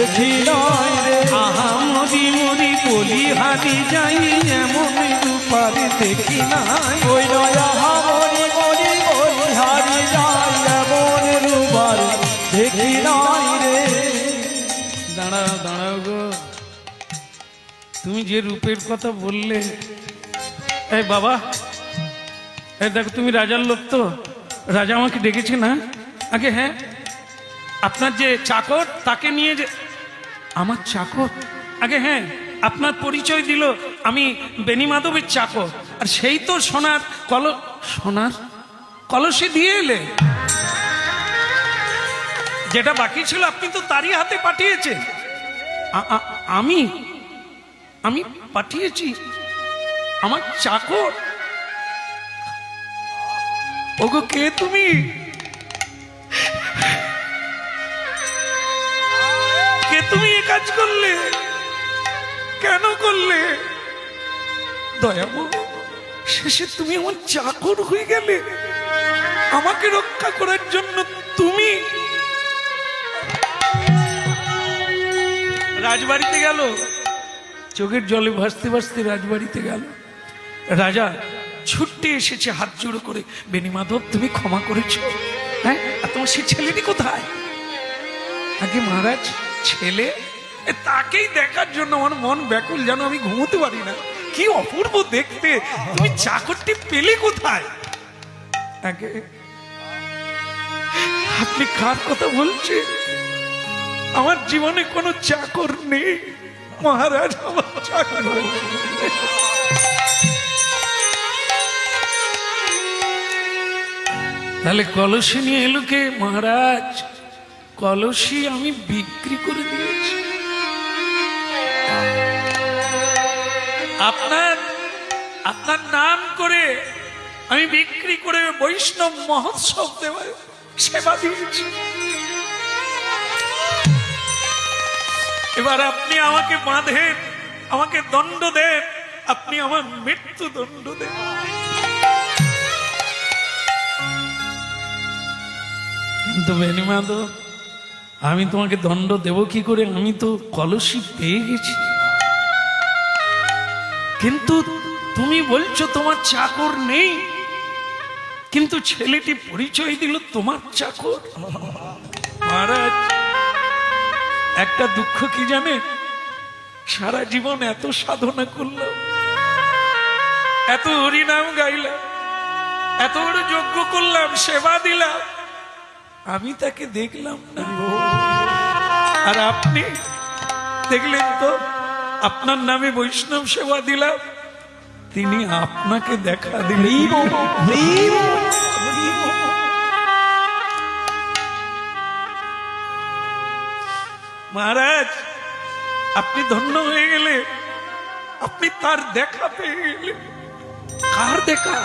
দেখি নাই রে। আহা মরি মরি বলি হারি যাই এমন রূপার দেখি নাই। ওই নয় আহা মরি মরি বলি হারি যাই এমন রূপার দেখি নাই রে। দাঁড়াও দাঁড়াও গো, তুমি যে রূপের কথা বললে, এই বাবা, এই দেখো তুমি রাজার লোক তো, রাজা আমাকে ডেকেছে না আগে? হ্যাঁ, আপনার যে চাকর তাকে নিয়ে যে, আমার চাকর আগে? হ্যাঁ, আপনার পরিচয় দিল আমি বেনি মাধবের চাকর, আর সেই তো সোনার সোনার কলসি দিয়ে এলে। যেটা বাকি ছিল আপনি তো তারই হাতে পাঠিয়েছেন। আমি আমি পাঠিয়েছি আমার চাকর? ওগো কে তুমি? কে তুমি? এ কাজ করলে কেন করলে? দয়াময়, শেষে তুমি আমার চাকর হয়ে গেলে, আমাকে রক্ষা করার জন্য তুমি রাজবাড়িতে গেল, চোখের জলে ভাসতে ভাসতে রাজবাড়িতে গেল। রাজা ছুটতে এসেছে হাত জোড়ো করে, বেনি মাধব তুমি ক্ষমা করেছো? হ্যাঁ, আর তোমার সেই ছেলেটি কোথায়? আগে মহারাজ, ছেলে তাকেই দেখার জন্য আমার মন ব্যাকুল, যেন আমি ঘুমোতে পারি না। কি অপূর্ব দেখতে, তুমি চাকরটি পেলে কোথায়? আগে আপনি কার কথা বলছেন? আমার জীবনে কোনো চাকর নেই মহারাজ, আমার চাকর। তাহলে কলসি নিয়ে এলো কে মহারাজ? কলসি আমি বিক্রি করে দিয়েছি। আপনার নাম করে আমি বিক্রি করে বৈষ্ণব মহোৎসব দেওয়ার সেবা দিয়েছি। এবার আপনি আমাকে বাঁধেন, আমাকে দণ্ড দেন, আপনি আমার মৃত্যু দণ্ড দেন। কিন্তু বেনি মাধব, আমি তোমাকে দণ্ড দেব কি করে? আমি তো কলসি পেয়ে গেছি। কিন্তু তুমি বলছো তোমার চাকর নেই, কিন্তু ছেলেটি পরিচয় দিল তোমার চাকর। মহারাজ, একটা দুঃখ কি জানে? সারা জীবন এত সাধনা করলাম, এত হরিনাম গাইলাম, এত বড় যজ্ঞ করলাম, সেবা দিলাম, আমি তাকে দেখলাম না। আর আপনি দেখলেন তো, আপনার নামে বৈষ্ণব সেবা দিলাম, তিনি আপনাকে দেখা দিলেন। মহারাজ, আপনি ধন্য হয়ে গেলে, আপনি তার দেখা পেয়ে গেলেন। কার দেখা?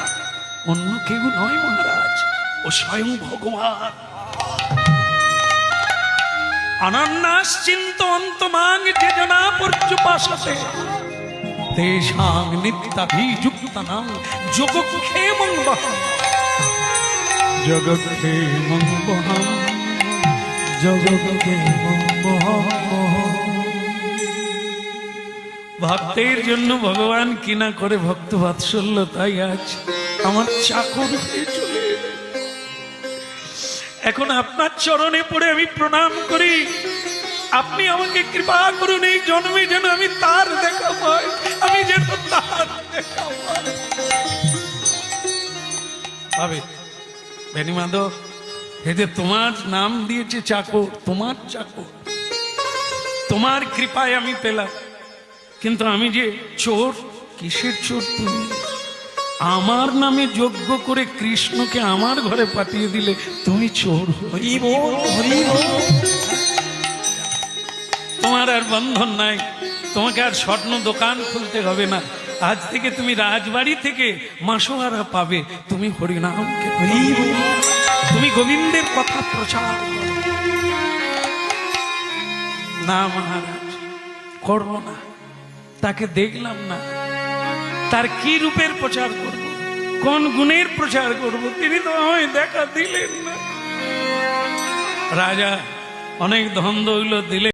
অন্য কেউ নয় মহারাজ, ও স্বয়ং ভগবান। অনন্যাস চিন্তয়ন্তমাং যে জনা পর্যুপাসতে তেষাং নিত্যাভিযুক্তানাং যোগক্ষেমং বহং। যোগক্ষেমং বহং, যোগক্ষেমং বহং। ভক্তের জন্য ভগবান কিনা করে ভক্ত বাৎসল্য, তাই আজ আমার চাকর হয়ে চলে এলেন। এখন আপনার চরণে পড়ে আমি প্রণাম করি, আপনি আমাকে কৃপা করুন, এই জন্মে যেন আমি তার দেখা পাই, আমি যেন তার দেখা পাই। বেনি মাধব, এই যে তোমার নাম দিয়েছে চাকর, তোমার চাকর, তোমার কৃপায় আমি পেলাম। কিন্তু আমি যে চোর, কিসের চোর? তুমি আমার নামে যজ্ঞ করে কৃষ্ণকে আমার ঘরে পাঠিয়ে দিলে, তুমি চোর। তোমার আর বন্ধন নাই, তোমাকে আর স্বর্ণ দোকান খুলতে হবে না। আজ থেকে তুমি রাজবাড়ি থেকে মাসোয়ারা পাবে। তুমি হরিনামকে, তুমি গোবিন্দের কথা প্রচার না মহারাজ, করবো না। তাকে দেখলাম না, তার কি রূপের প্রচার করব, কোন গুণের প্রচার করব? তিনি তো আমায় দেখা দিলেন না। রাজা অনেক ধন দৌলত দিলেন।